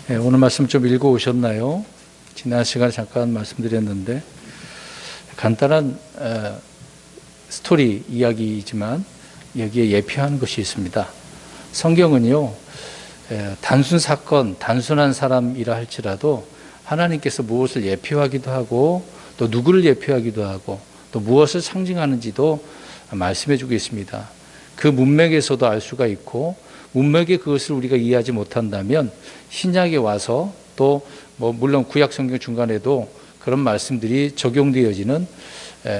오늘 말씀 좀 읽어 오셨나요? 지난 시간에 잠깐 말씀드렸는데 간단한 스토리 이야기이지만 여기에 예표하는 것이 있습니다. 성경은요, 단순 사건, 단순한 사람이라 할지라도 하나님께서 무엇을 예표하기도 하고 또 누구를 예표하기도 하고 또 무엇을 상징하는지도 말씀해 주고 있습니다. 그 문맥에서도 알 수가 있고 문맥에 그것을 우리가 이해하지 못한다면 신약에 와서 또 물론 구약 성경 중간에도 그런 말씀들이 적용되어지는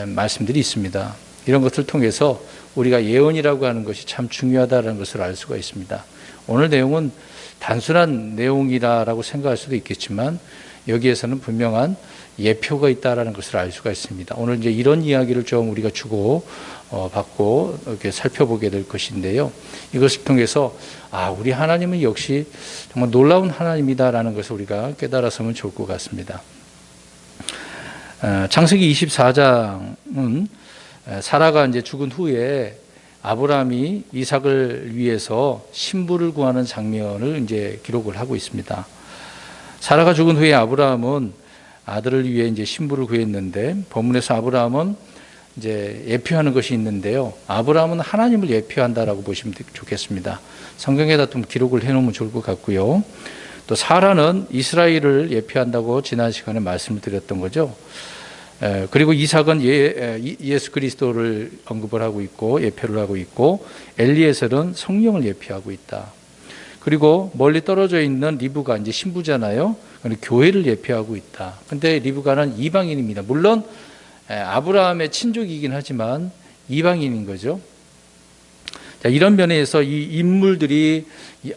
말씀들이 있습니다. 이런 것을 통해서 우리가 예언이라고 하는 것이 참 중요하다는 것을 알 수가 있습니다. 오늘 내용은 단순한 내용이라고 생각할 수도 있겠지만 여기에서는 분명한 예표가 있다라는 것을 알 수가 있습니다. 오늘 이제 이런 이야기를 좀 우리가 주고 받고 이렇게 살펴보게 될 것인데요. 이것을 통해서 우리 하나님은 역시 정말 놀라운 하나님이다라는 것을 우리가 깨달았으면 좋을 것 같습니다. 창세기 24장은 사라가 이제 죽은 후에 아브라함이 이삭을 위해서 신부를 구하는 장면을 이제 기록을 하고 있습니다. 사라가 죽은 후에 아브라함은 아들을 위해 이제 신부를 구했는데 본문에서 아브라함은 이제 예표하는 것이 있는데요. 아브라함은 하나님을 예표한다라고 보시면 좋겠습니다. 성경에다 좀 기록을 해놓으면 좋을 것 같고요. 또 사라는 이스라엘을 예표한다고 지난 시간에 말씀을 드렸던 거죠. 그리고 이삭은 예수 그리스도를 언급을 하고 있고 예표를 하고 있고 엘리에셀은 성령을 예표하고 있다. 그리고 멀리 떨어져 있는 리브가 이제 신부잖아요. 교회를 예표하고 있다. 근데 리브가는 이방인입니다. 물론 아브라함의 친족이긴 하지만 이방인인 거죠. 자, 이런 면에서 이 인물들이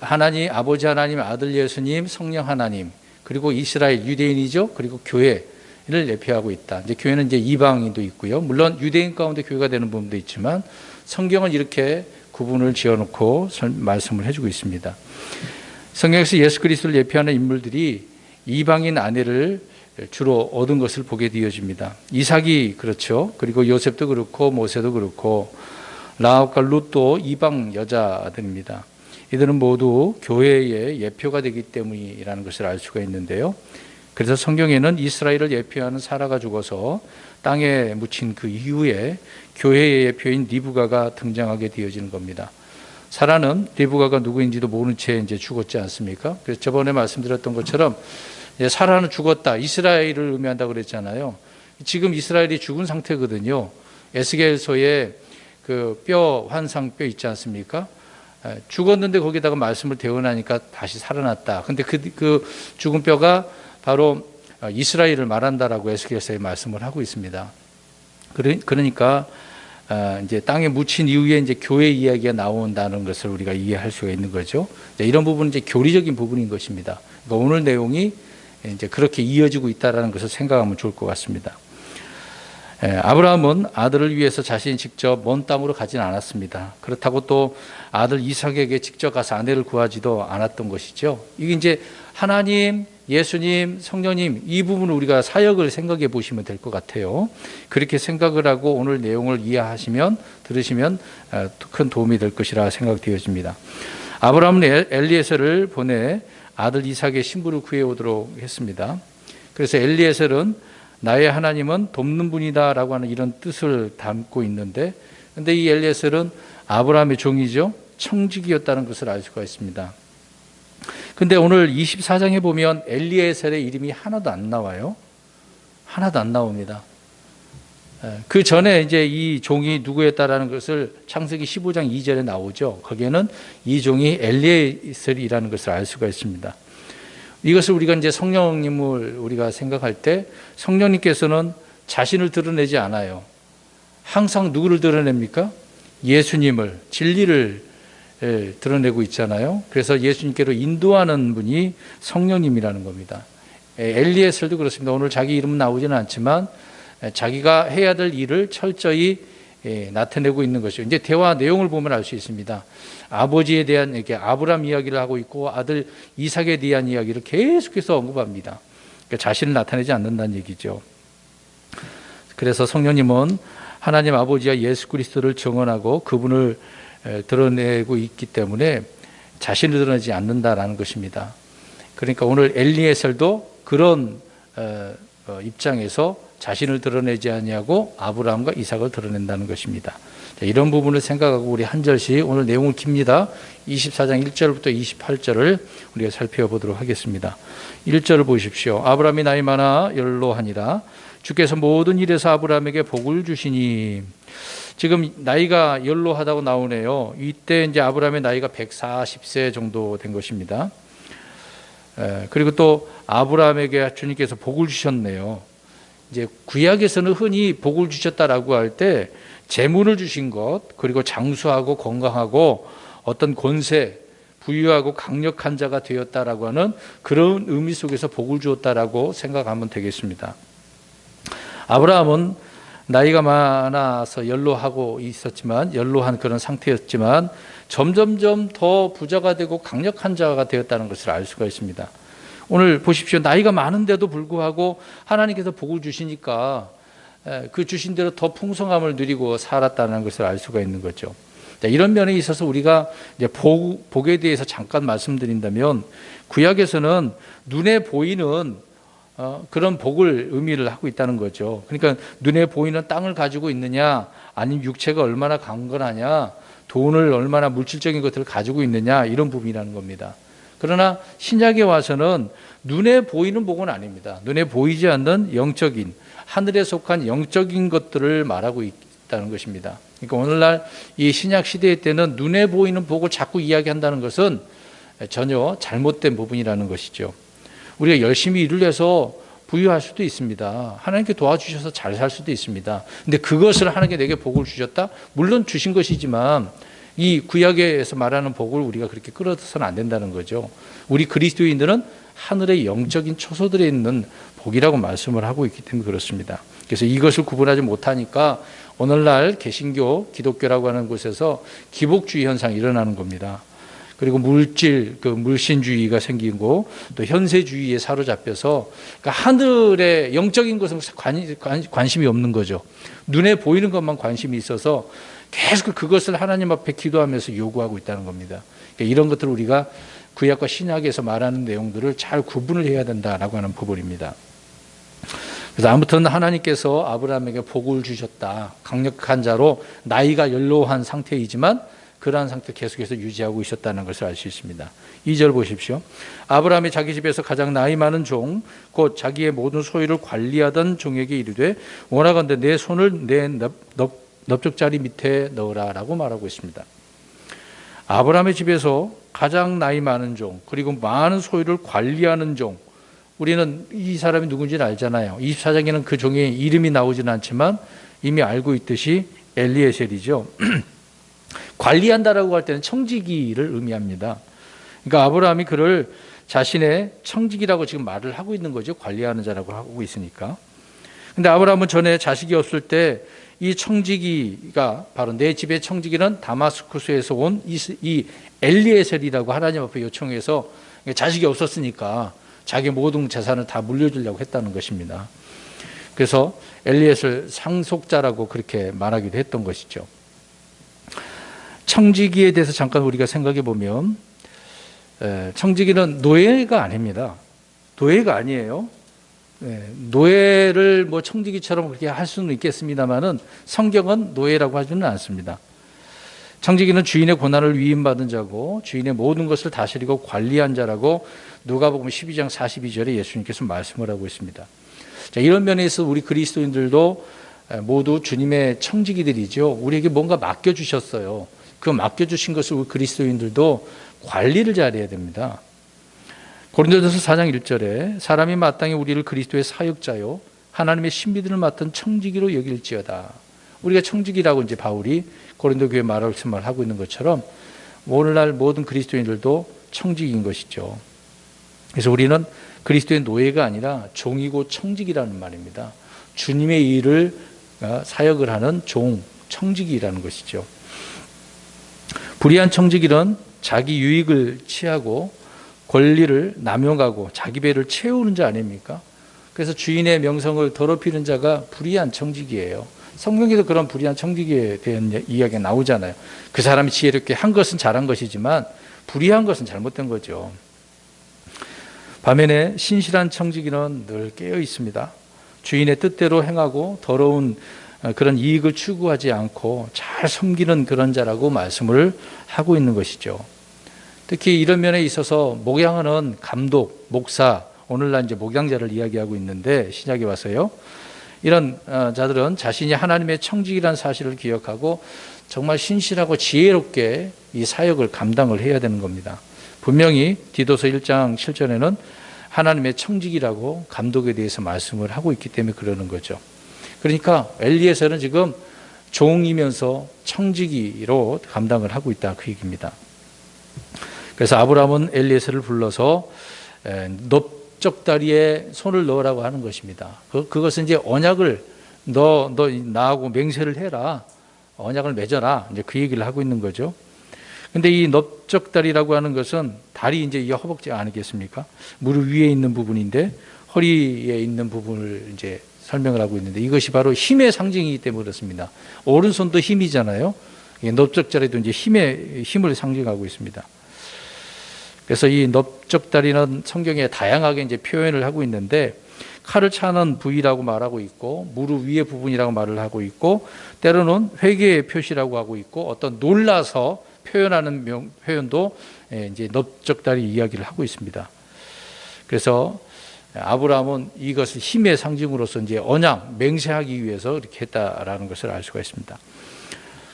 하나님, 아버지 하나님, 아들 예수님, 성령 하나님, 그리고 이스라엘 유대인이죠. 그리고 교회를 예표하고 있다. 이제 교회는 이제 이방인도 있고요. 물론 유대인 가운데 교회가 되는 부분도 있지만 성경은 이렇게 구분을 지어놓고 말씀을 해주고 있습니다. 성경에서 예수 그리스도를 예표하는 인물들이 이방인 아내를 주로 얻은 것을 보게 되어집니다. 이삭이 그렇죠. 그리고 요셉도 그렇고 모세도 그렇고 라합과 룻도 이방 여자들입니다. 이들은 모두 교회의 예표가 되기 때문이라는 것을 알 수가 있는데요. 그래서 성경에는 이스라엘을 예표하는 사라가 죽어서 땅에 묻힌 그 이후에 교회의 예표인 리브가가 등장하게 되어지는 겁니다. 사라는 리브가가 누구인지도 모른 채 이제 죽었지 않습니까? 그래서 저번에 말씀드렸던 것처럼 사라는 죽었다. 이스라엘을 의미한다고 그랬잖아요. 지금 이스라엘이 죽은 상태거든요. 에스겔서에 그 뼈, 환상뼈 있지 않습니까? 죽었는데 거기다가 말씀을 대언하니까 다시 살아났다. 근데 그 죽은 뼈가 바로 이스라엘을 말한다라고 에스겔서에 말씀을 하고 있습니다. 그러니까 이제 땅에 묻힌 이후에 이제 교회 이야기가 나온다는 것을 우리가 이해할 수가 있는 거죠. 이런 부분은 이제 교리적인 부분인 것입니다. 그러니까 오늘 내용이 이제 그렇게 이어지고 있다라는 것을 생각하면 좋을 것 같습니다. 아브라함은 아들을 위해서 자신이 직접 먼 땅으로 가진 않았습니다. 그렇다고 또 아들 이삭에게 직접 가서 아내를 구하지도 않았던 것이죠. 이게 이제 하나님, 예수님, 성령님 이 부분을 우리가 사역을 생각해 보시면 될 것 같아요. 그렇게 생각을 하고 오늘 내용을 이해하시면 들으시면 큰 도움이 될 것이라 생각되어집니다. 아브라함은 엘리에셀을 보내 아들 이삭의 신부를 구해오도록 했습니다. 그래서 엘리에셀은 나의 하나님은 돕는 분이다라고 하는 이런 뜻을 담고 있는데 그런데 이 엘리에셀은 아브라함의 종이죠. 청직이었다는 것을 알 수가 있습니다. 근데 오늘 24장에 보면 엘리에셀의 이름이 하나도 안 나와요. 하나도 안 나옵니다. 그 전에 이제 이 종이 누구였다라는 것을 창세기 15장 2절에 나오죠. 거기에는 이 종이 엘리에셀이라는 것을 알 수가 있습니다. 이것을 우리가 이제 성령님을 우리가 생각할 때 성령님께서는 자신을 드러내지 않아요. 항상 누구를 드러냅니까? 예수님을, 진리를 드러내고 있잖아요. 그래서 예수님께로 인도하는 분이 성령님이라는 겁니다. 엘리에셀도 그렇습니다. 오늘 자기 이름은 나오지는 않지만 자기가 해야 될 일을 철저히 나타내고 있는 것이죠. 이제 대화 내용을 보면 알 수 있습니다. 아버지에 대한 이렇게 아브라함 이야기를 하고 있고 아들 이삭에 대한 이야기를 계속해서 언급합니다. 그러니까 자신을 나타내지 않는다는 얘기죠. 그래서 성령님은 하나님 아버지와 예수 그리스도를 증언하고 그분을 드러내고 있기 때문에 자신을 드러내지 않는다라는 것입니다. 그러니까 오늘 엘리에셀도 그런 입장에서 자신을 드러내지 아니하고 아브라함과 이삭을 드러낸다는 것입니다. 자, 이런 부분을 생각하고 우리 한 절씩, 오늘 내용은 깁니다. 24장 1절부터 28절을 우리가 살펴보도록 하겠습니다. 1절을 보십시오. 아브라함이 나이 많아 연로하니라. 주께서 모든 일에서 아브라함에게 복을 주시니. 지금 나이가 연로하다고 나오네요. 이때 이제 아브라함의 나이가 140세 정도 된 것입니다. 그리고 또 아브라함에게 주님께서 복을 주셨네요. 이제 구약에서는 흔히 복을 주셨다라고 할 때 재물을 주신 것, 그리고 장수하고 건강하고 어떤 권세, 부유하고 강력한 자가 되었다라고 하는 그런 의미 속에서 복을 주었다라고 생각하면 되겠습니다. 아브라함은 나이가 많아서 연로하고 있었지만, 연로한 그런 상태였지만 점점점 더 부자가 되고 강력한 자가 되었다는 것을 알 수가 있습니다. 오늘 보십시오. 나이가 많은데도 불구하고 하나님께서 복을 주시니까 그 주신 대로 더 풍성함을 누리고 살았다는 것을 알 수가 있는 거죠. 이런 면에 있어서 우리가 이제 복에 대해서 잠깐 말씀드린다면, 구약에서는 눈에 보이는 그런 복을 의미를 하고 있다는 거죠. 그러니까 눈에 보이는 땅을 가지고 있느냐, 아니면 육체가 얼마나 강건하냐, 돈을 얼마나 물질적인 것들을 가지고 있느냐, 이런 부분이라는 겁니다. 그러나 신약에 와서는 눈에 보이는 복은 아닙니다. 눈에 보이지 않는 영적인, 하늘에 속한 영적인 것들을 말하고 있다는 것입니다. 그러니까 오늘날 이 신약 시대 때는 눈에 보이는 복을 자꾸 이야기한다는 것은 전혀 잘못된 부분이라는 것이죠. 우리가 열심히 일을 해서 부유할 수도 있습니다. 하나님께 도와주셔서 잘 살 수도 있습니다. 근데 그것을 하나님께 내게 복을 주셨다? 물론 주신 것이지만 이 구약에서 말하는 복을 우리가 그렇게 끌어서는 안 된다는 거죠. 우리 그리스도인들은 하늘의 영적인 초소들에 있는 복이라고 말씀을 하고 있기 때문에 그렇습니다. 그래서 이것을 구분하지 못하니까 오늘날 개신교, 기독교라고 하는 곳에서 기복주의 현상이 일어나는 겁니다. 그리고 물신주의가 생기고 또 현세주의에 사로잡혀서, 그러니까 하늘의 영적인 것은 관심이 없는 거죠. 눈에 보이는 것만 관심이 있어서 계속 그것을 하나님 앞에 기도하면서 요구하고 있다는 겁니다. 그러니까 이런 것들을 우리가 구약과 신약에서 말하는 내용들을 잘 구분을 해야 된다라고 하는 부분입니다. 그래서 아무튼 하나님께서 아브라함에게 복을 주셨다. 강력한 자로 나이가 연로한 상태이지만 그러한 상태 계속해서 유지하고 있었다는 것을 알 수 있습니다. 2절 보십시오. 아브라함이 자기 집에서 가장 나이 많은 종, 곧 자기의 모든 소유를 관리하던 종에게 이르되 원하건대 내 손을 내 넓적자리 밑에 넣으라 라고 말하고 있습니다. 아브라함의 집에서 가장 나이 많은 종, 그리고 많은 소유를 관리하는 종, 우리는 이 사람이 누군지는 알잖아요. 24장에는 그 종의 이름이 나오지는 않지만 이미 알고 있듯이 엘리에셀이죠. 관리한다라고 할 때는 청지기를 의미합니다. 그러니까 아브라함이 그를 자신의 청지기라고 지금 말을 하고 있는 거죠. 관리하는 자라고 하고 있으니까. 근데 아브라함은 전에 자식이 없을 때 이 청지기가 바로 내 집의 청지기는 다마스쿠스에서 온 이 엘리에셀이라고 하나님 앞에 요청해서, 자식이 없었으니까 자기 모든 재산을 다 물려주려고 했다는 것입니다. 그래서 엘리에셀 상속자라고 그렇게 말하기도 했던 것이죠. 청지기에 대해서 잠깐 우리가 생각해 보면, 청지기는 노예가 아닙니다. 노예가 아니에요. 노예를 뭐 청지기처럼 그렇게 할 수는 있겠습니다만은 성경은 노예라고 하지는 않습니다. 청지기는 주인의 고난을 위임받은 자고 주인의 모든 것을 다스리고 관리한 자라고 누가복음 12장 42절에 예수님께서 말씀을 하고 있습니다. 자, 이런 면에서 우리 그리스도인들도 모두 주님의 청지기들이죠. 우리에게 뭔가 맡겨주셨어요. 그 맡겨주신 것을 우리 그리스도인들도 관리를 잘해야 됩니다. 고린도전서 4장 1절에 사람이 마땅히 우리를 그리스도의 사역자요 하나님의 신비들을 맡은 청지기로 여길지어다. 우리가 청지기라고 이제 바울이 고린도 교회 말씀을 하고 있는 것처럼 오늘날 모든 그리스도인들도 청지기인 것이죠. 그래서 우리는 그리스도의 노예가 아니라 종이고 청지기라는 말입니다. 주님의 일을 사역을 하는 종, 청지기라는 것이죠. 불의한 청지기는 자기 유익을 취하고 권리를 남용하고 자기 배를 채우는 자 아닙니까? 그래서 주인의 명성을 더럽히는 자가 불의한 청지기예요. 성경에도 그런 불의한 청지기에 대한 이야기가 나오잖아요. 그 사람이 지혜롭게 한 것은 잘한 것이지만 불의한 것은 잘못된 거죠. 반면에 신실한 청지기는 늘 깨어 있습니다. 주인의 뜻대로 행하고 더러운 그런 이익을 추구하지 않고 잘 섬기는 그런 자라고 말씀을 하고 있는 것이죠. 특히 이런 면에 있어서 목양하는 감독, 목사, 오늘날 이제 목양자를 이야기하고 있는데 신약에 와서요. 이런 자들은 자신이 하나님의 청직이라는 사실을 기억하고 정말 신실하고 지혜롭게 이 사역을 감당을 해야 되는 겁니다. 분명히 디도서 1장 7절에는 하나님의 청직이라고 감독에 대해서 말씀을 하고 있기 때문에 그러는 거죠. 그러니까 엘리에셀은 지금 종이면서 청지기로 감당을 하고 있다 그 얘기입니다. 그래서 아브라함은 엘리에셀을 불러서 넓적다리에 손을 넣으라고 하는 것입니다. 그것은 이제 언약을 너 나하고 맹세를 해라, 언약을 맺어라, 이제 그 얘기를 하고 있는 거죠. 근데 이 넓적다리라고 하는 것은 다리 이제 이 허벅지 아니겠습니까? 무릎 위에 있는 부분인데 허리에 있는 부분을 이제 설명을 하고 있는데 이것이 바로 힘의 상징이기 때문에 그렇습니다. 오른손도 힘이잖아요. 넓적다리도 이제 힘을 상징하고 있습니다. 그래서 이 넓적다리는 성경에 다양하게 이제 표현을 하고 있는데 칼을 차는 부위라고 말하고 있고 무릎 위의 부분이라고 말을 하고 있고 때로는 회개의 표시라고 하고 있고 어떤 놀라서 표현하는 표현도 이제 넓적다리 이야기를 하고 있습니다. 그래서 아브라함은 이것을 힘의 상징으로서 이제 언약 맹세하기 위해서 이렇게 했다라는 것을 알 수가 있습니다.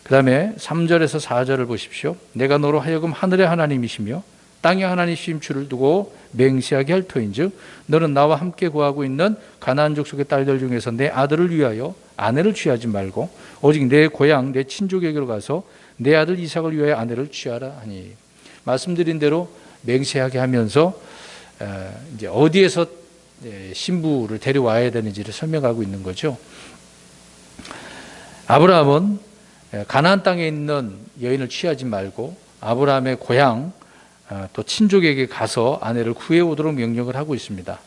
그 다음에 3절에서 4절을 보십시오. 내가 너로 하여금 하늘의 하나님이시며 땅의 하나님이신 주를 두고 맹세하게 할 터인즉 너는 나와 함께 거하고 있는 가나안 족속의 딸들 중에서 내 아들을 위하여 아내를 취하지 말고 오직 내 고향 내 친족에게로 가서 내 아들 이삭을 위하여 아내를 취하라 하니 말씀드린 대로 맹세하게 하면서 이제 어디에서 신부를 데려와야 되는지를 설명하고 있는 거죠. 아브라함은 가나안 땅에 있는 여인을 취하지 말고 아브라함의 고향 또 친족에게 가서 아내를 구해오도록 명령을 하고 있습니다.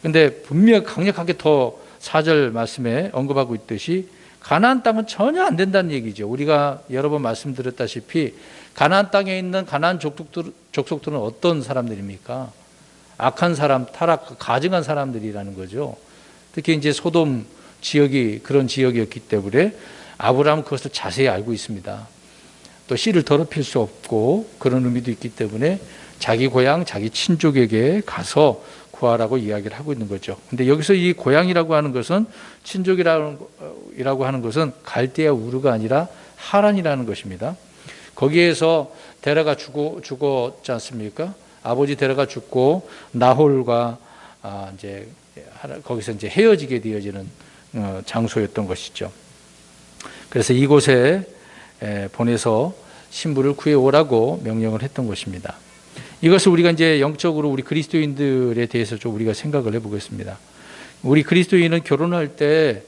그런데 분명 강력하게 더 4절 말씀에 언급하고 있듯이 가나안 땅은 전혀 안 된다는 얘기죠. 우리가 여러 번 말씀드렸다시피 가나안 땅에 있는 가나안 족속들은 어떤 사람들입니까? 악한 사람, 타락, 가증한 사람들이라는 거죠. 특히 이제 소돔 지역이 그런 지역이었기 때문에 아브라함은 그것을 자세히 알고 있습니다. 또 씨를 더럽힐 수 없고 그런 의미도 있기 때문에 자기 고향, 자기 친족에게 가서 구하라고 이야기를 하고 있는 거죠. 근데 여기서 이 고향이라고 하는 것은 친족이라고 하는 것은 갈대아 우르가 아니라 하란이라는 것입니다. 거기에서 데라가 죽었지 않습니까? 아버지 데라가 죽고 나홀과 이제 거기서 이제 헤어지게 되어지는 장소였던 것이죠. 그래서 이곳에 보내서 신부를 구해 오라고 명령을 했던 것입니다. 이것을 우리가 이제 영적으로 우리 그리스도인들에 대해서 좀 우리가 생각을 해보겠습니다. 우리 그리스도인은 결혼할 때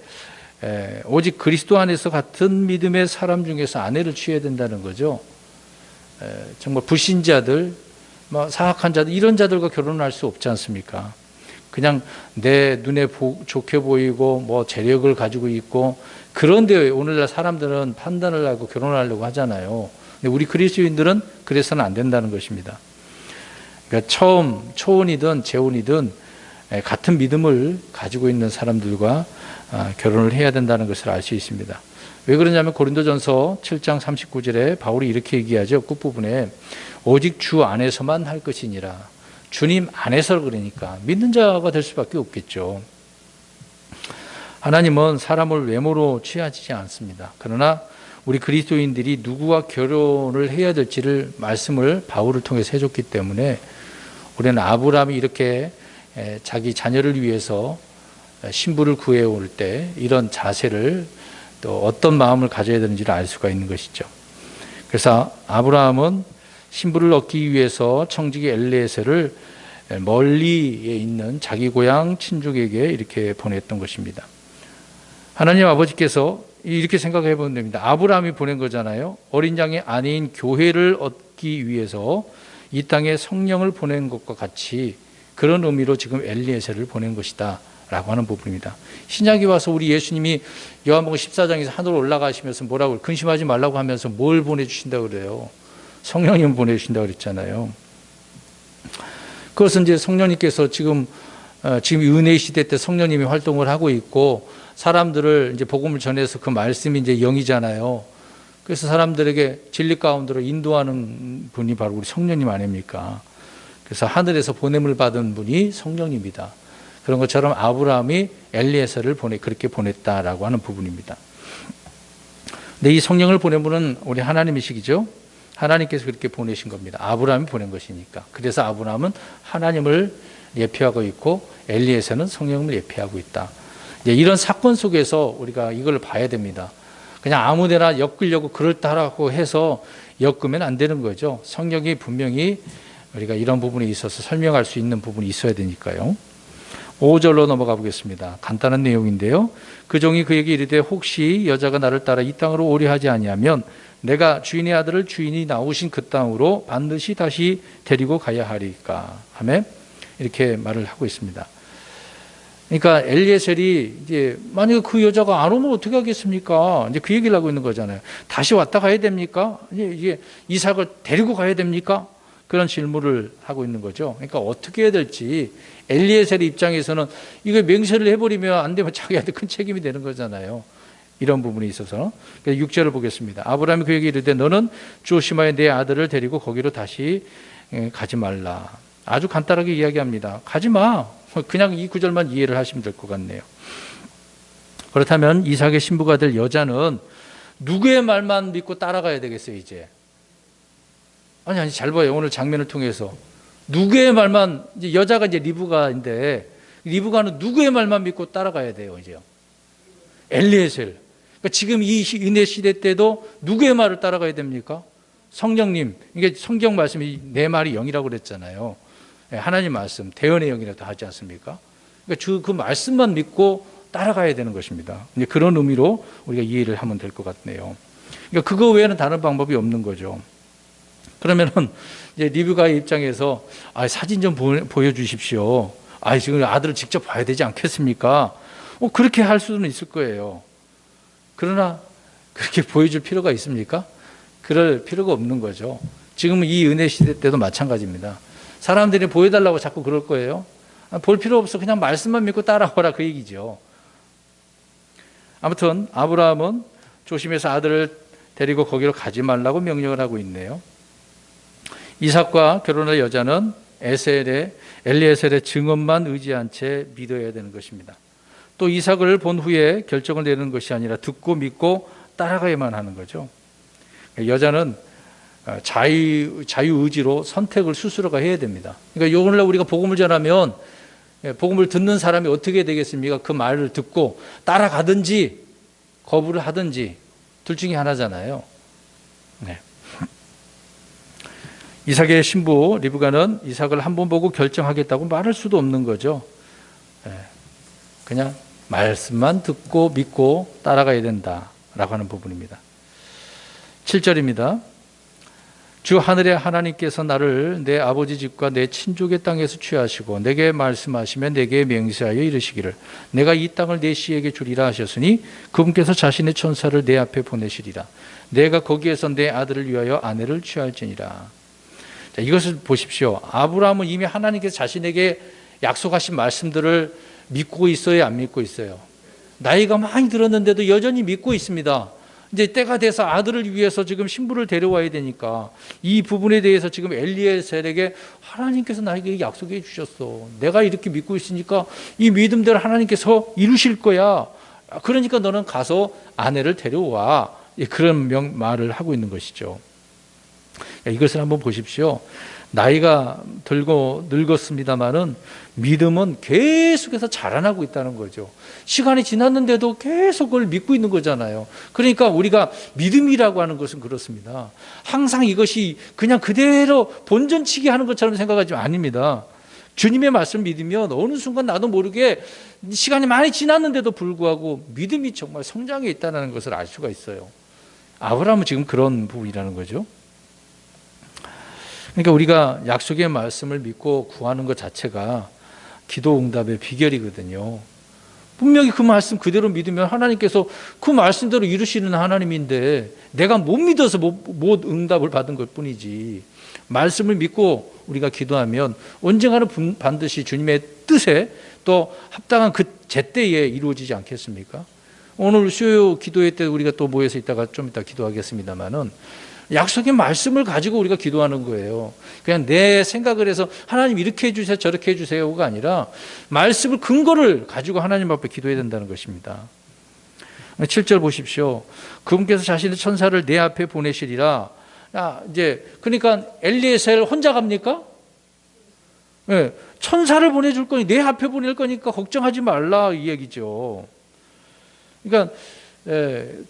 오직 그리스도 안에서 같은 믿음의 사람 중에서 아내를 취해야 된다는 거죠. 정말 불신자들, 사악한 자들 이런 자들과 결혼할 수 없지 않습니까? 그냥 내 눈에 좋게 보이고 뭐 재력을 가지고 있고 그런데 오늘날 사람들은 판단을 하고 결혼을 하려고 하잖아요. 근데 우리 그리스도인들은 그래서는 안 된다는 것입니다. 그러니까 초혼이든 재혼이든 같은 믿음을 가지고 있는 사람들과 결혼을 해야 된다는 것을 알 수 있습니다. 왜 그러냐면 고린도전서 7장 39절에 바울이 이렇게 얘기하죠. 끝부분에 오직 주 안에서만 할 것이니라. 주님 안에서 그러니까 믿는 자가 될 수밖에 없겠죠. 하나님은 사람을 외모로 취하지 않습니다. 그러나 우리 그리스도인들이 누구와 결혼을 해야 될지를 말씀을 바울을 통해서 해줬기 때문에 우리는 아브라함이 이렇게 자기 자녀를 위해서 신부를 구해올 때 이런 자세를 또 어떤 마음을 가져야 되는지를 알 수가 있는 것이죠. 그래서 아브라함은 신부를 얻기 위해서 청지기 엘리에셀을 멀리에 있는 자기 고향 친족에게 이렇게 보냈던 것입니다. 하나님 아버지께서 이렇게 생각해 보면 됩니다. 아브라함이 보낸 거잖아요. 어린 양의 아내인 교회를 얻기 위해서 이 땅에 성령을 보낸 것과 같이 그런 의미로 지금 엘리에셀을 보낸 것이다 라고 하는 부분입니다. 신약에 와서 우리 예수님이 요한복음 14장에서 하늘로 올라가시면서 뭐라고 근심하지 말라고 하면서 뭘 보내주신다고 그래요? 성령님 보내주신다고 그랬잖아요. 그것은 이제 성령님께서 지금 은혜의 시대 때 성령님이 활동을 하고 있고 사람들을 이제 복음을 전해서 그 말씀이 이제 영이잖아요. 그래서 사람들에게 진리 가운데로 인도하는 분이 바로 우리 성령님 아닙니까? 그래서 하늘에서 보냄을 받은 분이 성령님이다. 그런 것처럼 아브라함이 엘리에셀을 그렇게 보냈다라고 하는 부분입니다. 근데 이 성령을 보낸 분은 우리 하나님이시죠. 하나님께서 그렇게 보내신 겁니다. 아브라함이 보낸 것이니까. 그래서 아브라함은 하나님을 예표하고 있고 엘리에셀은 성령을 예표하고 있다. 이런 사건 속에서 우리가 이걸 봐야 됩니다. 그냥 아무데나 엮으려고 그럴듯하라고 해서 엮으면 안 되는 거죠. 성령이 분명히 우리가 이런 부분에 있어서 설명할 수 있는 부분이 있어야 되니까요. 5절로 넘어가 보겠습니다. 간단한 내용인데요. 그 종이 그에게 이르되 혹시 여자가 나를 따라 이 땅으로 오려 하지 아니하면 내가 주인의 아들을 주인이 나오신 그 땅으로 반드시 다시 데리고 가야 하리까 하며 이렇게 말을 하고 있습니다. 그러니까 엘리에셀이 이제 만약에 그 여자가 안 오면 어떻게 하겠습니까? 이제 그 얘기를 하고 있는 거잖아요. 다시 왔다 가야 됩니까? 이제 이삭을 데리고 가야 됩니까? 그런 질문을 하고 있는 거죠. 그러니까 어떻게 해야 될지 엘리에셀의 입장에서는 이거 맹세를 해버리면 안 되면 자기한테 큰 책임이 되는 거잖아요. 이런 부분이 있어서 6절을 보겠습니다. 아브라함이 그에게 이르되 너는 조심하여 내 아들을 데리고 거기로 다시 가지 말라. 아주 간단하게 이야기합니다. 가지 마. 그냥 이 구절만 이해를 하시면 될 것 같네요. 그렇다면 이삭의 신부가 될 여자는 누구의 말만 믿고 따라가야 되겠어요, 이제? 아니, 잘 봐요. 오늘 장면을 통해서. 누구의 말만, 이제 여자가 이제 리브가인데, 리브가는 누구의 말만 믿고 따라가야 돼요, 이제요? 엘리에셀. 그러니까 지금 이 은혜 시대 때도 누구의 말을 따라가야 됩니까? 성령님. 이게 성경 말씀이 내 말이 영이라고 그랬잖아요. 하나님 말씀, 대언의 영이라도 하지 않습니까? 그러니까 그 말씀만 믿고 따라가야 되는 것입니다. 이제 그런 의미로 우리가 이해를 하면 될 것 같네요. 그러니까 그거 외에는 다른 방법이 없는 거죠. 그러면은 이제 리브가의 입장에서 사진 좀 보여주십시오. 지금 아들을 직접 봐야 되지 않겠습니까? 그렇게 할 수는 있을 거예요. 그러나 그렇게 보여줄 필요가 있습니까? 그럴 필요가 없는 거죠. 지금 이 은혜 시대 때도 마찬가지입니다. 사람들이 보여달라고 자꾸 그럴 거예요. 볼 필요 없어. 그냥 말씀만 믿고 따라오라 그 얘기죠. 아무튼 아브라함은 조심해서 아들을 데리고 거기로 가지 말라고 명령을 하고 있네요. 이삭과 결혼할 여자는 엘리에셀의 증언만 의지한 채 믿어야 되는 것입니다. 또 이삭을 본 후에 결정을 내리는 것이 아니라 듣고 믿고 따라가야만 하는 거죠. 여자는 자유의지로 선택을 스스로가 해야 됩니다. 그러니까 오늘날 우리가 복음을 전하면 복음을 듣는 사람이 어떻게 되겠습니까? 그 말을 듣고 따라가든지 거부를 하든지 둘 중에 하나잖아요. 네. 이삭의 신부 리브가는 이삭을 한번 보고 결정하겠다고 말할 수도 없는 거죠. 그냥 말씀만 듣고 믿고 따라가야 된다라고 하는 부분입니다. 7절입니다. 주 하늘의 하나님께서 나를 내 아버지 집과 내 친족의 땅에서 취하시고 내게 말씀하시며 내게 맹세하여 이르시기를 내가 이 땅을 내 씨에게 주리라 하셨으니 그분께서 자신의 천사를 내 앞에 보내시리라. 내가 거기에서 내 아들을 위하여 아내를 취할지니라. 자, 이것을 보십시오. 아브라함은 이미 하나님께서 자신에게 약속하신 말씀들을 믿고 있어요, 안 믿고 있어요? 나이가 많이 들었는데도 여전히 믿고 있습니다. 이제 때가 돼서 아들을 위해서 지금 신부를 데려와야 되니까 이 부분에 대해서 지금 엘리에셀에게 하나님께서 나에게 약속해 주셨어. 내가 이렇게 믿고 있으니까 이 믿음대로 하나님께서 이루실 거야. 그러니까 너는 가서 아내를 데려와. 그런 말을 하고 있는 것이죠. 이것을 한번 보십시오. 나이가 들고 늙었습니다마는 믿음은 계속해서 자라나고 있다는 거죠. 시간이 지났는데도 계속 그걸 믿고 있는 거잖아요. 그러니까 우리가 믿음이라고 하는 것은 그렇습니다. 항상 이것이 그냥 그대로 본전치기 하는 것처럼 생각하지만 아닙니다. 주님의 말씀 믿으면 어느 순간 나도 모르게 시간이 많이 지났는데도 불구하고 믿음이 정말 성장해 있다는 것을 알 수가 있어요. 아브라함은 지금 그런 부분이라는 거죠. 그러니까 우리가 약속의 말씀을 믿고 구하는 것 자체가 기도 응답의 비결이거든요. 분명히 그 말씀 그대로 믿으면 하나님께서 그 말씀대로 이루시는 하나님인데 내가 못 믿어서 못 응답을 받은 것 뿐이지, 말씀을 믿고 우리가 기도하면 언젠가는 반드시 주님의 뜻에 또 합당한 그 제때에 이루어지지 않겠습니까? 오늘 수요 기도회 때 우리가 또 모여서 좀 이따 기도하겠습니다만은 약속의 말씀을 가지고 우리가 기도하는 거예요. 그냥 내 생각을 해서 하나님 이렇게 해주세요 저렇게 해주세요가 아니라 말씀을 근거를 가지고 하나님 앞에 기도해야 된다는 것입니다. 7절 보십시오. 그분께서 자신의 천사를 내 앞에 보내시리라. 이제 그러니까 엘리에셀 혼자 갑니까? 네, 천사를 보내줄 거니 내 앞에 보낼 거니까 걱정하지 말라 이 얘기죠. 그러니까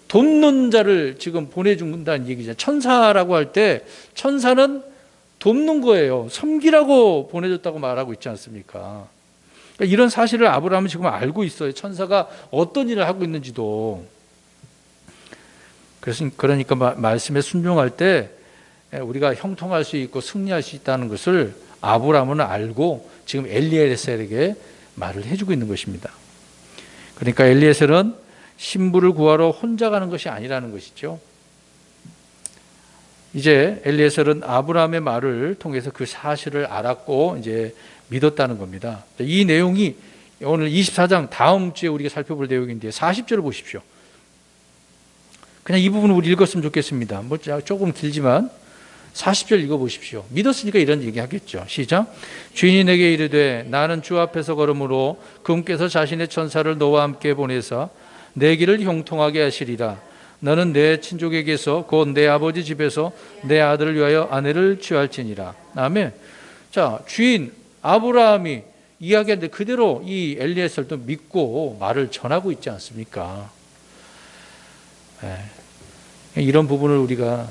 돕는 자를 지금 보내준다는 얘기죠. 천사라고 할 때 천사는 돕는 거예요. 섬기라고 보내줬다고 말하고 있지 않습니까? 그러니까 이런 사실을 아브라함은 지금 알고 있어요. 천사가 어떤 일을 하고 있는지도. 그러니까 말씀에 순종할 때 우리가 형통할 수 있고 승리할 수 있다는 것을 아브라함은 알고 지금 엘리에셀에게 말을 해주고 있는 것입니다. 그러니까 엘리에셀은 신부를 구하러 혼자 가는 것이 아니라는 것이죠. 이제 엘리에셀은 아브라함의 말을 통해서 그 사실을 알았고 이제 믿었다는 겁니다. 이 내용이 오늘 24장 다음 주에 우리가 살펴볼 내용인데 40절을 보십시오. 그냥 이 부분을 우리 읽었으면 좋겠습니다. 뭐 조금 길지만 40절 읽어보십시오. 믿었으니까 이런 얘기 하겠죠. 시작. 주인이 내게 이르되 나는 주 앞에서 걸음으로 그분께서 자신의 천사를 너와 함께 보내사 내 길을 형통하게 하시리라. 너는 내 친족에게서 곧 내 아버지 집에서 내 아들을 위하여 아내를 취할지니라. 아멘. 자, 주인 아브라함이 이야기하는데 그대로 이 엘리에셀도 믿고 말을 전하고 있지 않습니까? 이런 부분을 우리가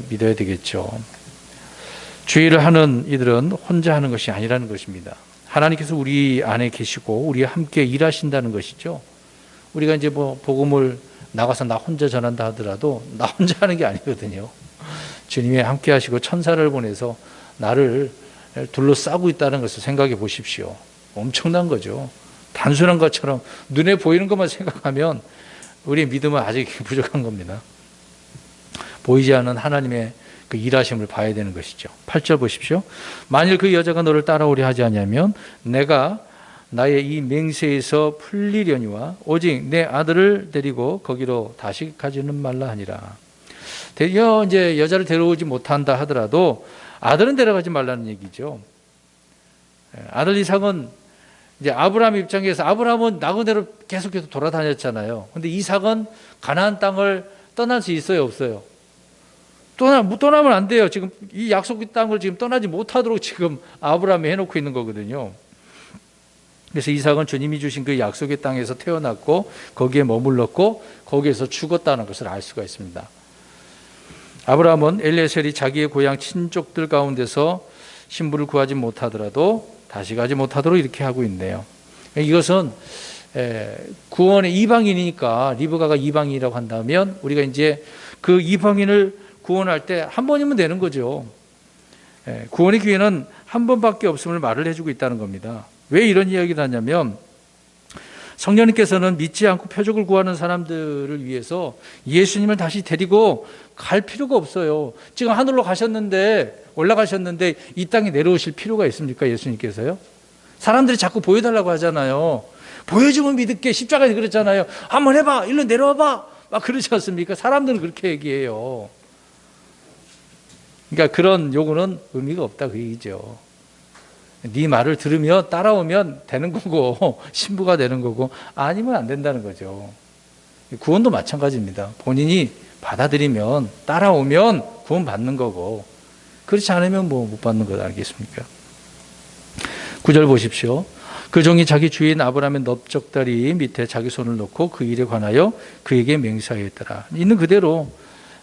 믿어야 되겠죠. 주의를 하는 이들은 혼자 하는 것이 아니라는 것입니다. 하나님께서 우리 안에 계시고 우리와 함께 일하신다는 것이죠. 우리가 이제 복음을 나가서 나 혼자 전한다 하더라도 나 혼자 하는 게 아니거든요. 주님이 함께 하시고 천사를 보내서 나를 둘러싸고 있다는 것을 생각해 보십시오. 엄청난 거죠. 단순한 것처럼 눈에 보이는 것만 생각하면 우리의 믿음은 아직 부족한 겁니다. 보이지 않는 하나님의 그 일하심을 봐야 되는 것이죠. 8절 보십시오. 만일 그 여자가 너를 따라오려 하지 않으면 내가 나의 이 맹세에서 풀리려니와 오직 내 아들을 데리고 거기로 다시 가지는 말라 하니라. 드디어 이제 여자를 데려오지 못한다 하더라도 아들은 데려가지 말라는 얘기죠. 아들 이삭은 이제 아브라함 입장에서 아브라함은 나그네로 계속해서 돌아다녔잖아요. 근데 이삭은 가나안 땅을 떠날 수 있어요, 없어요? 떠나면 안 돼요. 지금 이 약속의 땅을 지금 떠나지 못하도록 지금 아브라함이 해놓고 있는 거거든요. 그래서 이삭은 주님이 주신 그 약속의 땅에서 태어났고 거기에 머물렀고 거기에서 죽었다는 것을 알 수가 있습니다. 아브라함은 엘리에셀이 자기의 고향 친족들 가운데서 신부를 구하지 못하더라도 다시 가지 못하도록 이렇게 하고 있네요. 이것은 구원의 이방인이니까 리브가가 이방인이라고 한다면 우리가 이제 그 이방인을 구원할 때 한 번이면 되는 거죠. 구원의 기회는 한 번밖에 없음을 말을 해주고 있다는 겁니다. 왜 이런 이야기를 하냐면 성령님께서는 믿지 않고 표적을 구하는 사람들을 위해서 예수님을 다시 데리고 갈 필요가 없어요. 지금 하늘로 올라가셨는데 이 땅에 내려오실 필요가 있습니까? 예수님께서요. 사람들이 자꾸 보여달라고 하잖아요. 보여주면 믿을게. 십자가에 그랬잖아요. 한번 해봐. 일로 내려와봐. 막 그러지 않습니까? 사람들은 그렇게 얘기해요. 그러니까 그런 요구는 의미가 없다 그 얘기죠. 네 말을 들으면 따라오면 되는 거고 신부가 되는 거고 아니면 안 된다는 거죠. 구원도 마찬가지입니다. 본인이 받아들이면 따라오면 구원 받는 거고 그렇지 않으면 못 받는 거 알겠습니까? 9절 보십시오. 그 종이 자기 주인 아브라함의 넓적다리 밑에 자기 손을 놓고 그 일에 관하여 그에게 맹세하였더라. 있는 그대로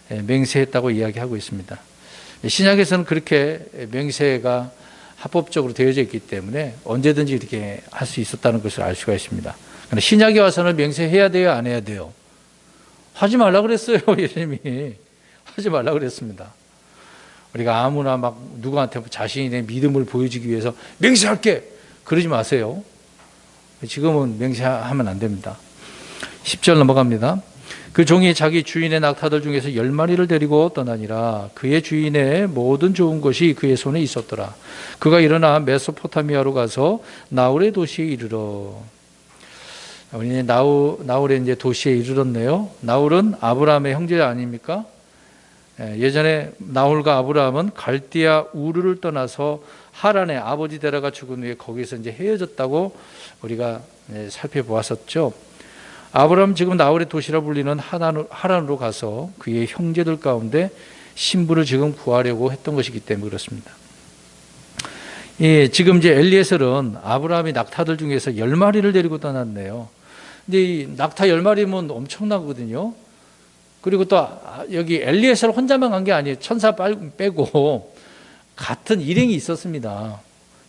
맹세했다고 이야기하고 있습니다. 신약에서는 그렇게 맹세가 합법적으로 되어져 있기 때문에 언제든지 이렇게 할 수 있었다는 것을 알 수가 있습니다. 그런데 신약에 와서는 맹세해야 돼요, 안 해야 돼요? 하지 말라 그랬어요. 예수님이 하지 말라 그랬습니다. 우리가 아무나 누구한테 자신의 믿음을 보여주기 위해서 맹세할게 그러지 마세요. 지금은 맹세하면 안 됩니다. 10절 넘어갑니다. 그 종이 자기 주인의 낙타들 중에서 10마리를 데리고 떠나니라. 그의 주인의 모든 좋은 것이 그의 손에 있었더라. 그가 일어나 메소포타미아로 가서 나홀의 도시에 이르러. 우리 나홀의 이제 도시에 이르렀네요. 나홀은 아브라함의 형제 아닙니까? 예전에 나홀과 아브라함은 갈디아 우르를 떠나서 하란의 아버지 데라가 죽은 후에 거기서 이제 헤어졌다고 우리가 살펴보았었죠. 아브라함은 지금 나홀의 도시라 불리는 하란으로 가서 그의 형제들 가운데 신부를 지금 구하려고 했던 것이기 때문에 그렇습니다. 지금 이제 엘리에셀은 아브라함이 낙타들 중에서 10마리를 데리고 떠났네요. 근데 이 낙타 10마리면 엄청나거든요. 그리고 또 여기 엘리에셀 혼자만 간 게 아니에요. 천사 빼고 같은 일행이 있었습니다.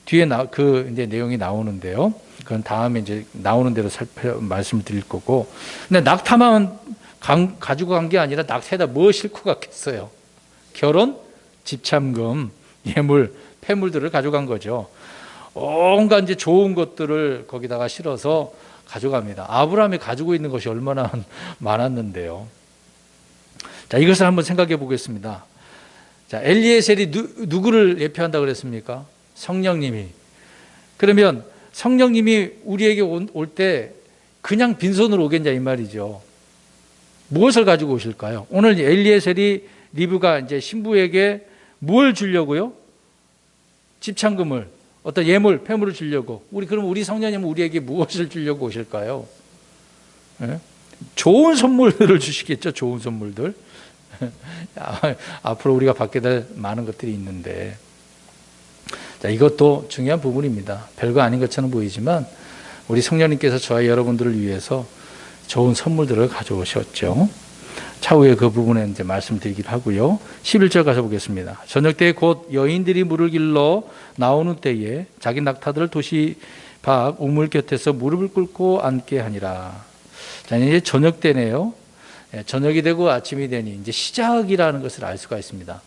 뒤에 그 이제 내용이 나오는데요. 그건 다음에 이제 나오는 대로 말씀을 드릴 거고. 근데 낙타만 가지고 간 게 아니라 낙타에다 뭐 싣고 갔겠어요? 결혼, 집참금, 예물, 폐물들을 가져간 거죠. 온갖 이제 좋은 것들을 거기다가 실어서 가져갑니다. 아브라함이 가지고 있는 것이 얼마나 많았는데요. 자, 이것을 한번 생각해 보겠습니다. 자, 엘리에셀이 누구를 예표한다고 그랬습니까? 성령님이. 그러면 성령님이 우리에게 올 때 그냥 빈손으로 오겠냐 이 말이죠. 무엇을 가지고 오실까요? 오늘 엘리에셀이 리브가 이제 신부에게 뭘 주려고요? 집창금을, 어떤 예물, 폐물을 주려고. 그럼 우리 성령님은 우리에게 무엇을 주려고 오실까요? 네? 좋은 선물들을 주시겠죠. 좋은 선물들. 앞으로 우리가 받게 될 많은 것들이 있는데, 자, 이것도 중요한 부분입니다. 별거 아닌 것처럼 보이지만 우리 성령님께서 저와 여러분들을 위해서 좋은 선물들을 가져오셨죠. 차후에 그 부분에 이제 말씀드리기로 하고요. 11절 가서 보겠습니다. 저녁 때에 곧 여인들이 물을 길러 나오는 때에 자기 낙타들을 도시 밖 우물 곁에서 무릎을 꿇고 앉게 하니라. 자, 이제 저녁 때네요. 저녁이 되고 아침이 되니 이제 시작이라는 것을 알 수가 있습니다.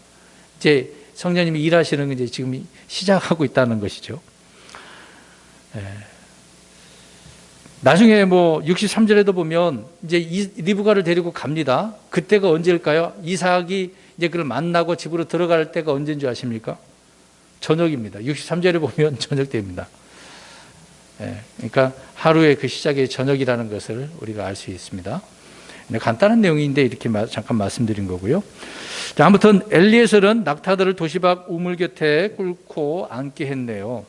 이제 성령님이 일하시는 게 이제 지금 시작하고 있다는 것이죠. 나중에 뭐 63절에도 보면 이제 리브가를 데리고 갑니다. 그때가 언제일까요? 이삭이 이제 그를 만나고 집으로 들어갈 때가 언제인 줄 아십니까? 저녁입니다. 63절에 보면 저녁 때입니다. 그러니까 하루의 그 시작이 저녁이라는 것을 우리가 알 수 있습니다. 간단한 내용인데 이렇게 잠깐 말씀드린 거고요. 자, 아무튼 엘리에셀은 낙타들을 도시 밖 우물 곁에 꿇고 앉게 했네요.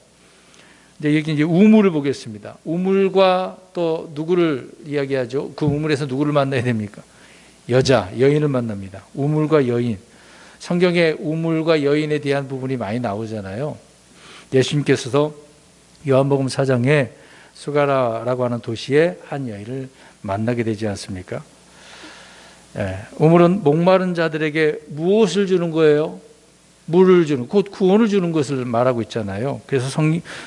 이제 여기 이제 우물을 보겠습니다. 우물과 또 누구를 이야기하죠? 그 우물에서 누구를 만나야 됩니까? 여인을 만납니다. 우물과 여인. 성경에 우물과 여인에 대한 부분이 많이 나오잖아요. 예수님께서도 요한복음 4장에 수가라라고 하는 도시에 한 여인을 만나게 되지 않습니까? 우물은 목마른 자들에게 무엇을 주는 거예요? 물을 주는, 곧 구원을 주는 것을 말하고 있잖아요. 그래서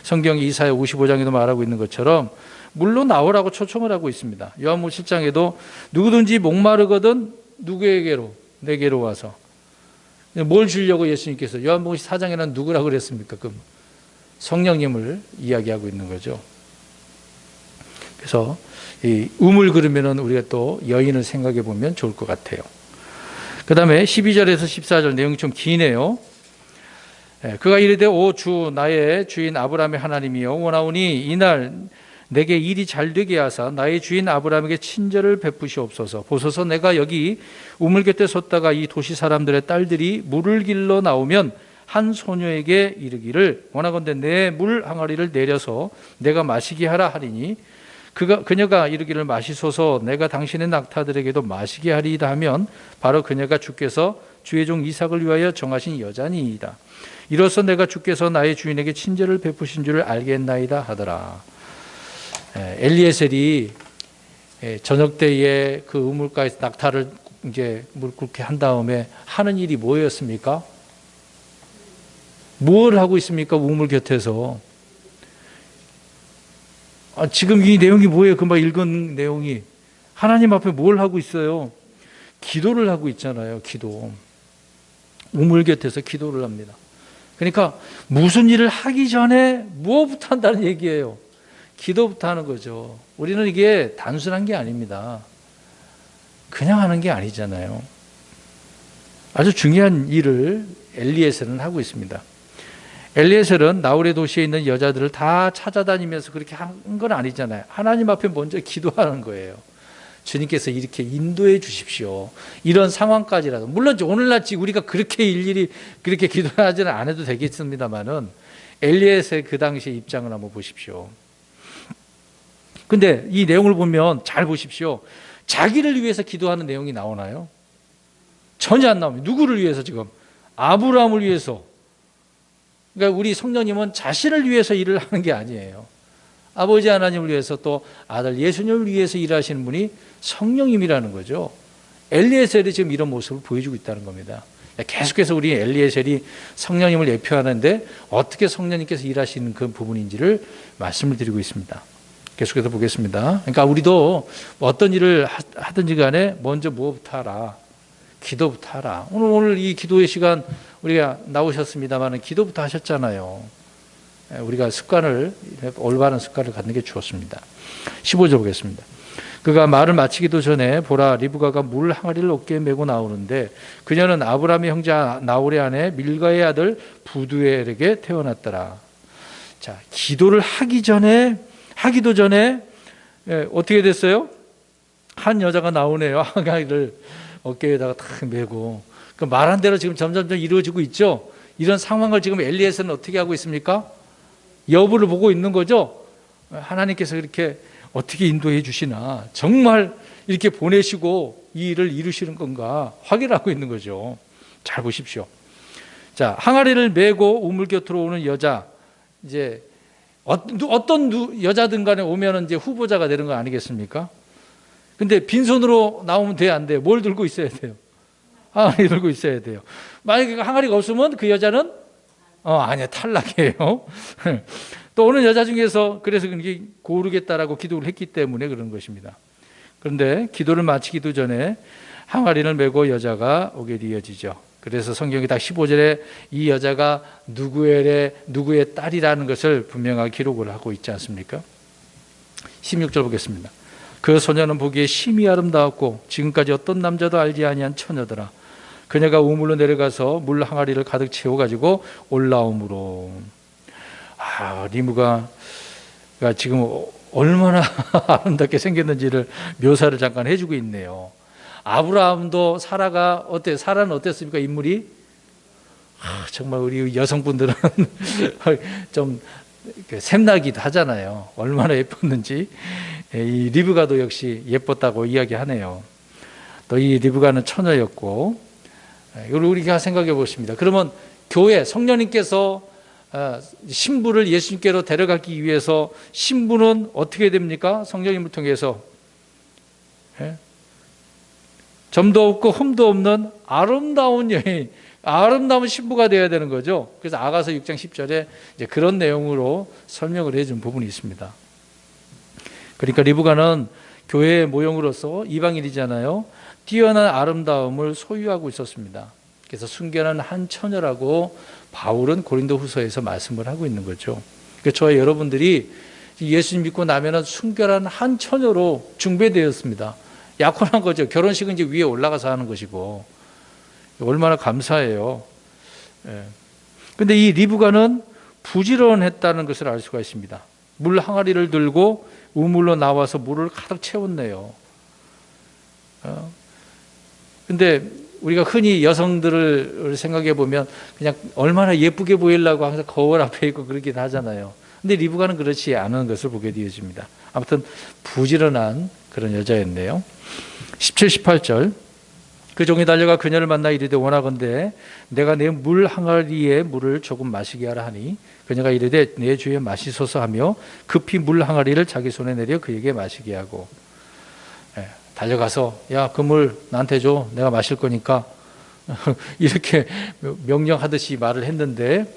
성경 이사야 55장에도 말하고 있는 것처럼 물로 나오라고 초청을 하고 있습니다. 요한복음 7장에도 누구든지 목마르거든 누구에게로? 내게로 와서. 뭘 주려고 예수님께서 요한복음 4장에는 누구라고 그랬습니까? 그 성령님을 이야기하고 있는 거죠. 그래서 이 우물 그러면은 우리가 또 여인을 생각해 보면 좋을 것 같아요. 그 다음에 12절에서 14절 내용이 좀 기네요. 그가 이르되 오 주 나의 주인 아브라함의 하나님이여 원하오니 이날 내게 일이 잘 되게 하사 나의 주인 아브라함에게 친절을 베푸시옵소서. 보소서 내가 여기 우물 곁에 섰다가 이 도시 사람들의 딸들이 물을 길러 나오면 한 소녀에게 이르기를 원하건대 내 물 항아리를 내려서 내가 마시게 하라 하리니 그녀가 이르기를 마시소서 내가 당신의 낙타들에게도 마시게 하리이다 하면 바로 그녀가 주께서 주의 종 이삭을 위하여 정하신 여자니이다. 이로써 내가 주께서 나의 주인에게 친절을 베푸신 줄을 알겠나이다 하더라. 엘리에셀이 저녁 때에 그 우물가에서 낙타를 이제 물 끓게 한 다음에 하는 일이 뭐였습니까? 뭘 하고 있습니까? 우물 곁에서. 지금 이 내용이 뭐예요? 금방 읽은 내용이. 하나님 앞에 뭘 하고 있어요? 기도를 하고 있잖아요. 기도. 우물 곁에서 기도를 합니다. 그러니까 무슨 일을 하기 전에 무엇부터 한다는 얘기예요? 기도부터 하는 거죠. 우리는 이게 단순한 게 아닙니다. 그냥 하는 게 아니잖아요. 아주 중요한 일을 엘리에셀은 하고 있습니다. 엘리에셀은 나홀의 도시에 있는 여자들을 다 찾아다니면서 그렇게 한 건 아니잖아요. 하나님 앞에 먼저 기도하는 거예요. 주님께서 이렇게 인도해 주십시오. 이런 상황까지라도. 물론 오늘날 우리가 그렇게 일일이 그렇게 기도하지는 안 해도 되겠습니다만은 엘리에셀 그 당시의 입장을 한번 보십시오. 근데 이 내용을 보면 잘 보십시오. 자기를 위해서 기도하는 내용이 나오나요? 전혀 안 나옵니다. 누구를 위해서 지금? 아브라함을 위해서. 그러니까 우리 성령님은 자신을 위해서 일을 하는 게 아니에요. 아버지 하나님을 위해서 또 아들 예수님을 위해서 일하시는 분이 성령님이라는 거죠. 엘리에셀이 지금 이런 모습을 보여주고 있다는 겁니다. 계속해서 우리 엘리에셀이 성령님을 예표하는데 어떻게 성령님께서 일하시는 그 부분인지를 말씀을 드리고 있습니다. 계속해서 보겠습니다. 그러니까 우리도 어떤 일을 하든지 간에 먼저 무엇부터 하라? 기도부터 하라. 오늘 이 기도의 시간 우리가 나오셨습니다만 기도부터 하셨잖아요. 우리가 올바른 습관을 갖는 게 좋습니다. 15절 보겠습니다. 그가 말을 마치기도 전에 보라 리브가가 물 항아리를 어깨에 메고 나오는데 그녀는 아브라함의 형제 나홀의 아내 밀가의 아들 부두엘에게 태어났더라. 자, 기도를 하기도 전에 어떻게 됐어요? 한 여자가 나오네요. 항아리를 어깨에다가 탁 메고. 그 말한 대로 지금 점점 이루어지고 있죠. 이런 상황을 지금 엘리에셀은 어떻게 하고 있습니까? 여부를 보고 있는 거죠. 하나님께서 이렇게 어떻게 인도해 주시나, 정말 이렇게 보내시고 이 일을 이루시는 건가 확인하고 있는 거죠. 잘 보십시오. 자, 항아리를 메고 우물 곁으로 오는 여자, 이제 어떤 여자든 간에 오면은 이제 후보자가 되는 거 아니겠습니까? 근데 빈손으로 나오면 돼요, 안 돼요? 뭘 들고 있어야 돼요? 항아리 들고 있어야 돼요. 만약에 항아리가 없으면 그 여자는 아니야, 탈락이에요. 또 오는 여자 중에서 그래서 고르겠다라고 기도를 했기 때문에 그런 것입니다. 그런데 기도를 마치기도 전에 항아리를 메고 여자가 오게 되어지죠. 그래서 성경이 딱 15절에 이 여자가 누구의 딸이라는 것을 분명하게 기록을 하고 있지 않습니까? 16절 보겠습니다. 그 소녀는 보기에 심히 아름다웠고 지금까지 어떤 남자도 알지 아니한 처녀더라. 그녀가 우물로 내려가서 물 항아리를 가득 채워가지고 올라오므로 리브가 지금 얼마나 아름답게 생겼는지를 묘사를 잠깐 해주고 있네요. 아브라함도 사라는 어땠습니까? 인물이 정말 우리 여성분들은 좀 샘나기도 하잖아요. 얼마나 예뻤는지. 이 리브가도 역시 예뻤다고 이야기하네요. 또 이 리브가는 처녀였고, 이걸 우리가 생각해 보십니다. 그러면 교회 성령님께서 신부를 예수님께로 데려가기 위해서 신부는 어떻게 됩니까? 성령님을 통해서 점도 없고 흠도 없는 아름다운 여인, 아름다운 신부가 되어야 되는 거죠. 그래서 아가서 6장 10절에 이제 그런 내용으로 설명을 해준 부분이 있습니다. 그러니까 리브가는 교회의 모형으로서 이방인이잖아요. 뛰어난 아름다움을 소유하고 있었습니다. 그래서 순결한 한 처녀라고 바울은 고린도 후서에서 말씀을 하고 있는 거죠. 그러니까 저와 여러분들이 예수님 믿고 나면은 순결한 한 처녀로 중배되었습니다. 약혼한 거죠. 결혼식은 이제 위에 올라가서 하는 것이고. 얼마나 감사해요. 그런데 이 리브가는 부지런했다는 것을 알 수가 있습니다. 물 항아리를 들고 우물로 나와서 물을 가득 채웠네요. 근데 우리가 흔히 여성들을 생각해 보면 그냥 얼마나 예쁘게 보이려고 항상 거울 앞에 있고 그러긴 하잖아요. 근데 리브가는 그렇지 않은 것을 보게 되어집니다. 아무튼 부지런한 그런 여자였네요. 17, 18절. 그 종이 달려가 그녀를 만나 이르되 원하건대 내가 내 물 항아리에 물을 조금 마시게 하라 하니 그녀가 이르되 내 주에 마시소서 하며 급히 물 항아리를 자기 손에 내려 그에게 마시게 하고 달려가서 야, 그 물 나한테 줘. 내가 마실 거니까 이렇게 명령하듯이 말을 했는데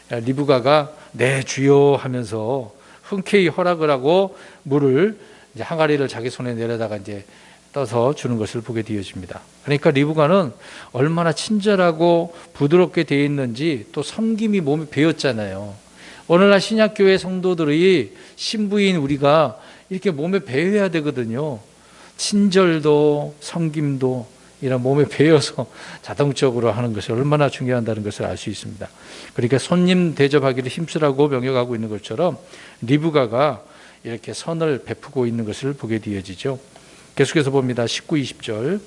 리브가가 네 주여 하면서 흔쾌히 허락을 하고 물을 이제 항아리를 자기 손에 내려다가 이제 떠서 주는 것을 보게 되어집니다. 그러니까 리브가는 얼마나 친절하고 부드럽게 되어 있는지 또 섬김이 몸에 배었잖아요. 오늘날 신약교회 성도들이 신부인 우리가 이렇게 몸에 배어야 되거든요. 친절도 섬김도 이런 몸에 배어서 자동적으로 하는 것이 얼마나 중요하다는 것을 알 수 있습니다. 그러니까 손님 대접하기를 힘쓰라고 명령하고 있는 것처럼 리브가가 이렇게 선을 베푸고 있는 것을 보게 되어지죠. 계속해서 봅니다. 19, 20절.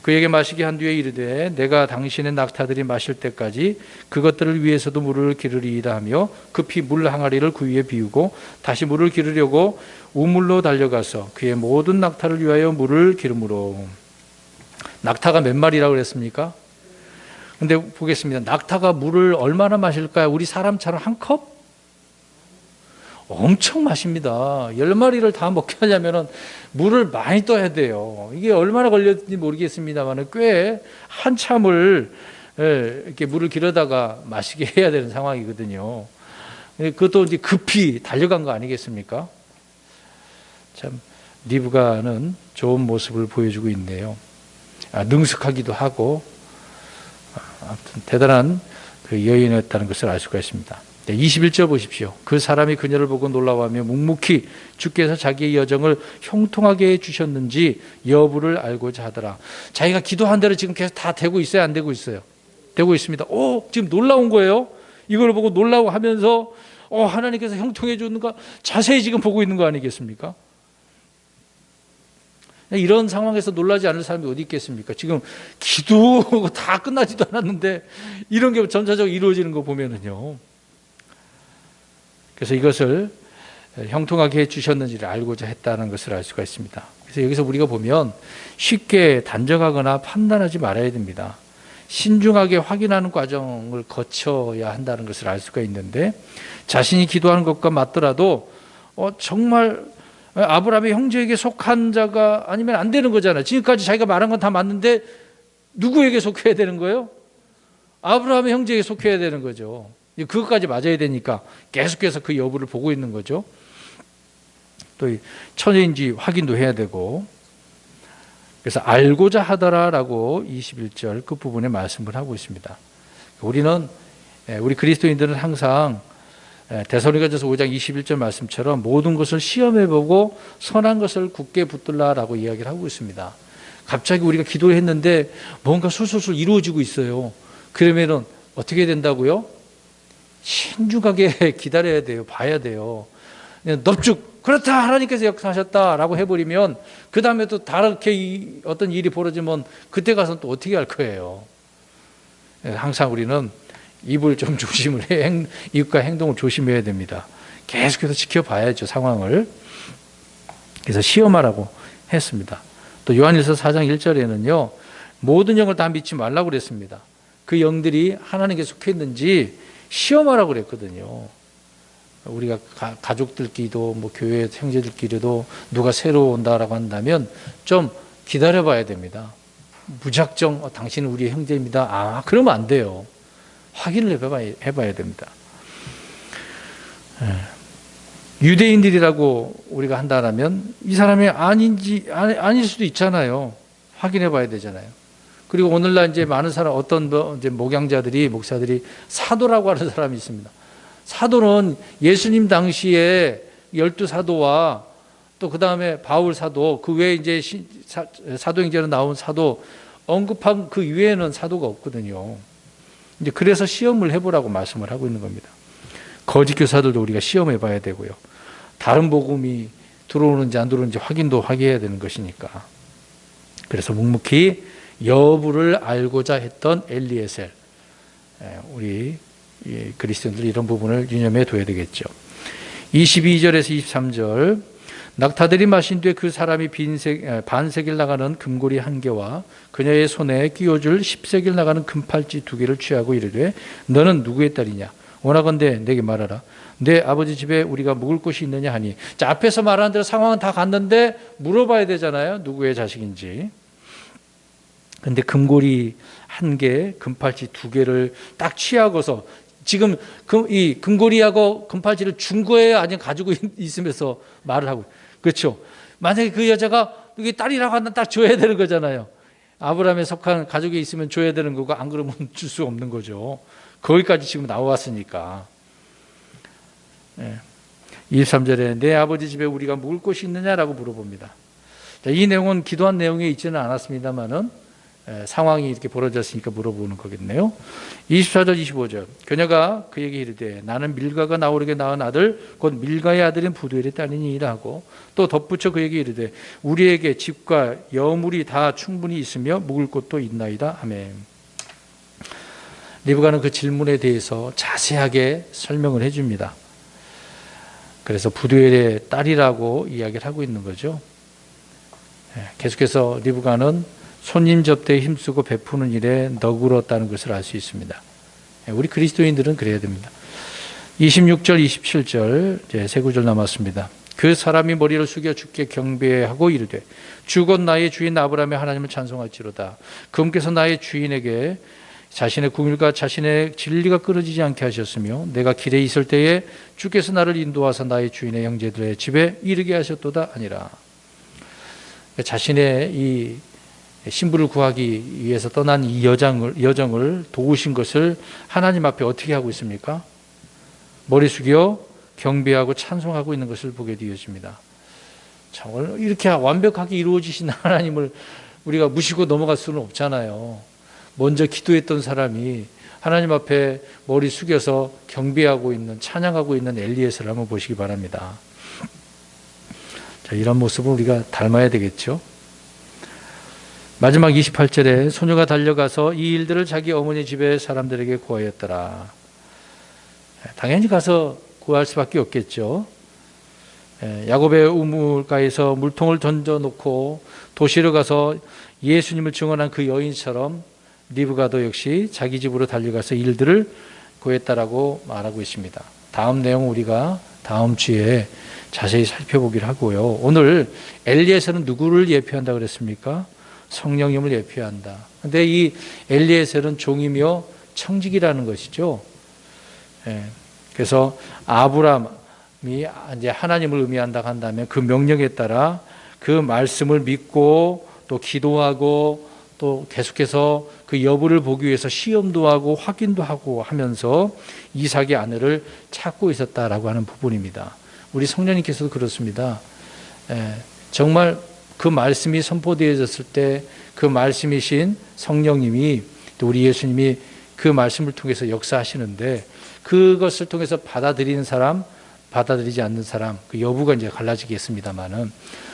그에게 마시게 한 뒤에 이르되 내가 당신의 낙타들이 마실 때까지 그것들을 위해서도 물을 기르리이다 하며 급히 물 항아리를 그 위에 비우고 다시 물을 기르려고 우물로 달려가서 그의 모든 낙타를 위하여 물을 기르므로. 낙타가 몇 마리라고 그랬습니까? 근데 보겠습니다. 낙타가 물을 얼마나 마실까요? 우리 사람처럼 한 컵? 엄청 마십니다. 10마리를 다 먹게 하려면 물을 많이 떠야 돼요. 이게 얼마나 걸렸는지 모르겠습니다만 꽤 한참을 이렇게 물을 기르다가 마시게 해야 되는 상황이거든요. 그것도 이제 급히 달려간 거 아니겠습니까? 참 리브가는 좋은 모습을 보여주고 있네요. 능숙하기도 하고 아무튼 대단한 그 여인이었다는 것을 알 수가 있습니다. 21절 보십시오. 그 사람이 그녀를 보고 놀라워하며 묵묵히 주께서 자기의 여정을 형통하게 해주셨는지 여부를 알고자 하더라. 자기가 기도한 대로 지금 계속 다 되고 있어요? 안 되고 있어요? 되고 있습니다. 지금 놀라운 거예요. 이걸 보고 놀라고 하면서 하나님께서 형통해 주는가 자세히 지금 보고 있는 거 아니겠습니까? 이런 상황에서 놀라지 않을 사람이 어디 있겠습니까? 지금 기도가 다 끝나지도 않았는데 이런 게 전차적으로 이루어지는 거 보면은요. 그래서 이것을 형통하게 해주셨는지를 알고자 했다는 것을 알 수가 있습니다. 그래서 여기서 우리가 보면 쉽게 단정하거나 판단하지 말아야 됩니다. 신중하게 확인하는 과정을 거쳐야 한다는 것을 알 수가 있는데 자신이 기도하는 것과 맞더라도 정말 아브라함의 형제에게 속한 자가 아니면 안 되는 거잖아요. 지금까지 자기가 말한 건 다 맞는데 누구에게 속해야 되는 거예요? 아브라함의 형제에게 속해야 되는 거죠. 그것까지 맞아야 되니까 계속해서 그 여부를 보고 있는 거죠. 또 처녀인지 확인도 해야 되고 그래서 알고자 하더라라고 21절 끝부분에 말씀을 하고 있습니다. 우리 그리스도인들은 항상 데살로니가전서 5장 21절 말씀처럼 모든 것을 시험해보고 선한 것을 굳게 붙들라라고 이야기를 하고 있습니다. 갑자기 우리가 기도를 했는데 뭔가 술술술 이루어지고 있어요. 그러면은 어떻게 된다고요? 신중하게 기다려야 돼요. 봐야 돼요. 넙죽 그렇다 하나님께서 역사하셨다라고 해버리면 그 다음에 또 다르게 어떤 일이 벌어지면 그때 가서는 또 어떻게 할 거예요. 항상 우리는 입을 좀 조심을 해 입과 행동을 조심해야 됩니다. 계속해서 지켜봐야죠 상황을. 그래서 시험하라고 했습니다. 또 요한일서 4장 1절에는요 모든 영을 다 믿지 말라고 그랬습니다. 그 영들이 하나님께 속했는지 시험하라고 그랬거든요. 우리가 가족들끼리도 뭐 교회 형제들끼리도 누가 새로 온다라고 한다면 좀 기다려봐야 됩니다. 무작정 당신은 우리의 형제입니다. 그러면 안 돼요. 확인을 해봐야 됩니다. 유대인들이라고 우리가 한다면 이 사람이 아닐 수도 있잖아요. 확인해봐야 되잖아요. 그리고 오늘날 이제 많은 사람 어떤 이제 목사들이 사도라고 하는 사람이 있습니다. 사도는 예수님 당시에 12사도와 또 그 다음에 바울 사도 그 외에 이제 사도행전에 나온 사도 언급한 그 이외에는 사도가 없거든요. 이제 그래서 시험을 해보라고 말씀을 하고 있는 겁니다. 거짓 교사들도 우리가 시험해 봐야 되고요. 다른 복음이 들어오는지 안 들어오는지 확인도 하게 해야 되는 것이니까. 그래서 묵묵히 여부를 알고자 했던 엘리에셀, 우리 그리스도인들 이런 부분을 유념해 둬야 되겠죠. 22절에서 23절 낙타들이 마신 뒤에 그 사람이 반세겔 나가는 금고리 1개와 그녀의 손에 끼워줄 10세겔 나가는 금팔찌 2개를 취하고 이르되 너는 누구의 딸이냐 원하건대 내게 말하라. 내 아버지 집에 우리가 묵을 곳이 있느냐 하니. 자, 앞에서 말한 대로 상황은 다 갔는데 물어봐야 되잖아요. 누구의 자식인지. 근데 금고리 1개, 금팔찌 2개를 딱 취하고서 지금 이 금고리하고 금팔찌를 준 거예요? 아니면 가지고 있으면서 말을 하고. 그렇죠. 만약에 그 여자가 이게 딸이라고 하면 딱 줘야 되는 거잖아요. 아브라함에 속한 가족이 있으면 줘야 되는 거고 안 그러면 줄 수 없는 거죠. 거기까지 지금 나왔으니까. 23절에 내 아버지 집에 우리가 묵을 곳이 있느냐라고 물어봅니다. 이 내용은 기도한 내용에 있지는 않았습니다만은 상황이 이렇게 벌어졌으니까 물어보는 거겠네요. 24절 25절 그녀가 그에게 이르되 나는 밀가가 나오르게 낳은 아들 곧 밀가의 아들인 부두엘의 딸이니이다 하고 또 덧붙여 그에게 이르되 우리에게 집과 여물이 다 충분히 있으며 묵을 곳도 있나이다. 아멘. 리브가는 그 질문에 대해서 자세하게 설명을 해줍니다. 그래서 부두엘의 딸이라고 이야기를 하고 있는 거죠. 계속해서 리브가는 손님 접대에 힘쓰고 베푸는 일에 너그러웠다는 것을 알 수 있습니다. 우리 그리스도인들은 그래야 됩니다. 26절 27절 세 구절 남았습니다. 그 사람이 머리를 숙여 주께 경배하고 이르되 주 곧 나의 주인 아브라함의 하나님을 찬송할지로다. 그분께서 나의 주인에게 자신의 궁율과 자신의 진리가 끊어지지 않게 하셨으며 내가 길에 있을 때에 주께서 나를 인도하사 나의 주인의 형제들의 집에 이르게 하셨도다 아니라. 자신의 이 신부를 구하기 위해서 떠난 이 여정을 도우신 것을 하나님 앞에 어떻게 하고 있습니까? 머리 숙여 경배하고 찬송하고 있는 것을 보게 되어집니다. 정말 이렇게 완벽하게 이루어지신 하나님을 우리가 무시고 넘어갈 수는 없잖아요. 먼저 기도했던 사람이 하나님 앞에 머리 숙여서 경배하고 있는, 찬양하고 있는 엘리에셀을 한번 보시기 바랍니다. 자, 이런 모습을 우리가 닮아야 되겠죠. 마지막 28절에 소녀가 달려가서 이 일들을 자기 어머니 집의 사람들에게 고하였더라. 당연히 가서 구할 수밖에 없겠죠. 야곱의 우물가에서 물통을 던져놓고 도시로 가서 예수님을 증언한 그 여인처럼 리브가도 역시 자기 집으로 달려가서 일들을 구했다라고 말하고 있습니다. 다음 내용 우리가 다음 주에 자세히 살펴보기로 하고요. 오늘 엘리에셀은 누구를 예표한다고 그랬습니까? 성령님을 예표한다. 그런데 이 엘리에셀은 종이며 청직이라는 것이죠. 그래서 아브라함이 이제 하나님을 의미한다 한다면 그 명령에 따라 그 말씀을 믿고 또 기도하고 또 계속해서 그 여부를 보기 위해서 시험도 하고 확인도 하고 하면서 이삭의 아내를 찾고 있었다라고 하는 부분입니다. 우리 성령님께서도 그렇습니다. 정말 그 말씀이 선포되어졌을 때 그 말씀이신 성령님이 또 우리 예수님이 그 말씀을 통해서 역사하시는데 그것을 통해서 받아들이는 사람, 받아들이지 않는 사람 그 여부가 이제 갈라지겠습니다만은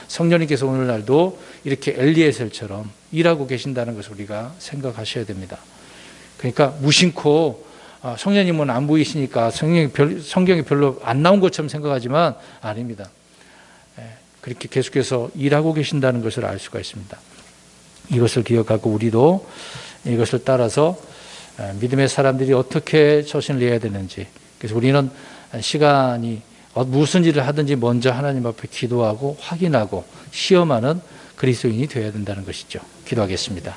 성령님께서 오늘날도 이렇게 엘리에셀처럼 일하고 계신다는 것을 우리가 생각하셔야 됩니다. 그러니까 무심코 성령님은 안 보이시니까 성경이 별로 안 나온 것처럼 생각하지만 아닙니다. 그렇게 계속해서 일하고 계신다는 것을 알 수가 있습니다. 이것을 기억하고 우리도 이것을 따라서 믿음의 사람들이 어떻게 처신을 해야 되는지, 그래서 우리는 시간이 무슨 일을 하든지 먼저 하나님 앞에 기도하고 확인하고 시험하는 그리스도인이 되어야 된다는 것이죠. 기도하겠습니다.